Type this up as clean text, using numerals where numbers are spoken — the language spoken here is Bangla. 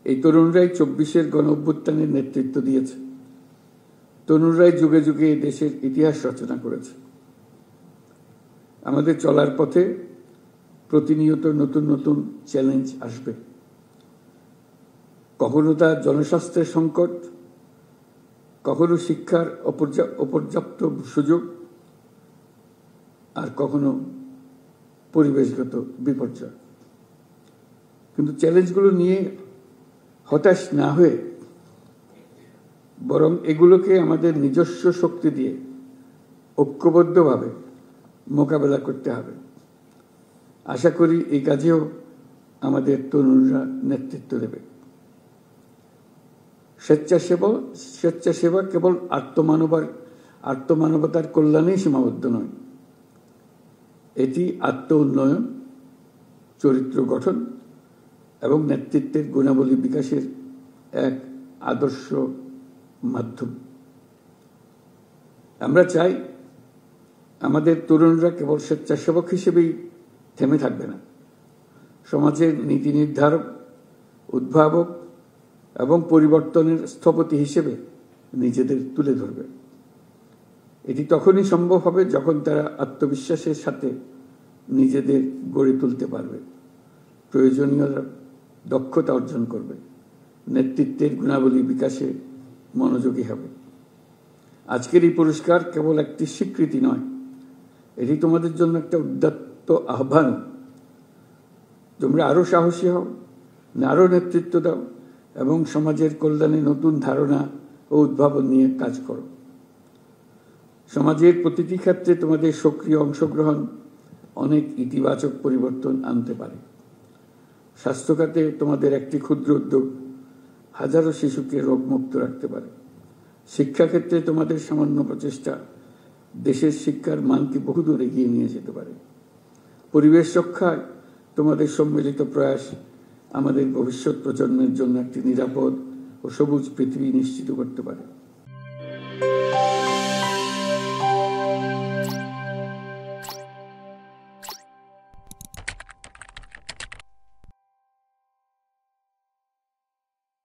এই তরুণরাই 24-এর গণ অভ্যুত্থানের নেতৃত্ব দিয়েছে। তরুণরাই যুগে যুগে এই দেশের ইতিহাস রচনা করেছে। আমাদের চলার পথে প্রতিনিয়ত নতুন নতুন চ্যালেঞ্জ আসবে। কখনো তা জনস্বাস্থ্যের সংকট, কখনো শিক্ষার অপর্যাপ্ত সুযোগ, আর কখনো পরিবেশগত বিপর্যয়। কিন্তু চ্যালেঞ্জগুলো নিয়ে হতাশ না হয়ে বরং এগুলোকে আমাদের নিজস্ব শক্তি দিয়ে ঐক্যবদ্ধভাবে মোকাবেলা করতে হবে। আশা করি এই কাজেও আমাদের তরুণরা নেতৃত্ব দেবে। স্বেচ্ছাসেবা কেবল আত্মমানবতার কল্যাণেই সীমাবদ্ধ নয়, এটি আত্ম উন্নয়ন, চরিত্র গঠন এবং নেতৃত্বের গুণাবলী বিকাশের এক আদর্শ মাধ্যম। আমরা চাই আমাদের তরুণরা কেবল স্বেচ্ছাসেবক হিসেবেই থেমে থাকবে না, সমাজের নীতি নির্ধারক, উদ্ভাবক এবং পরিবর্তনের স্থপতি হিসেবে নিজেদের তুলে ধরবে। এটি তখনই সম্ভব হবে যখন তারা আত্মবিশ্বাসের সাথে নিজেদের গড়ে তুলতে পারবে, প্রয়োজনীয় দক্ষতা অর্জন করবে, নেতৃত্বের গুণাবলী বিকাশে মনোযোগী হবে। আজকের এই পুরস্কার কেবল একটি স্বীকৃতি নয়, এটি তোমাদের জন্য একটা উদাত্ত আহ্বান। তোমরা আরো সাহসী হও, আরো নেতৃত্ব দাও এবং সমাজের কল্যাণে নতুন ধারণা ও উদ্ভাবন নিয়ে কাজ করো। সমাজের প্রতিটি ক্ষেত্রে তোমাদের সক্রিয় অংশগ্রহণ অনেক ইতিবাচক পরিবর্তন আনতে পারে। স্বাস্থ্য খাতে তোমাদের একটি ক্ষুদ্র উদ্যোগ হাজারো শিশুকে রোগমুক্ত রাখতে পারে। শিক্ষাক্ষেত্রে তোমাদের সামান্য প্রচেষ্টা দেশের শিক্ষার মানকে বহুদূর এগিয়ে নিয়ে যেতে পারে। পরিবেশ রক্ষায় তোমাদের সম্মিলিত প্রয়াস আমাদের ভবিষ্যৎ প্রজন্মের জন্য একটি নিরাপদ ও সবুজ পৃথিবী নিশ্চিত করতে পারে।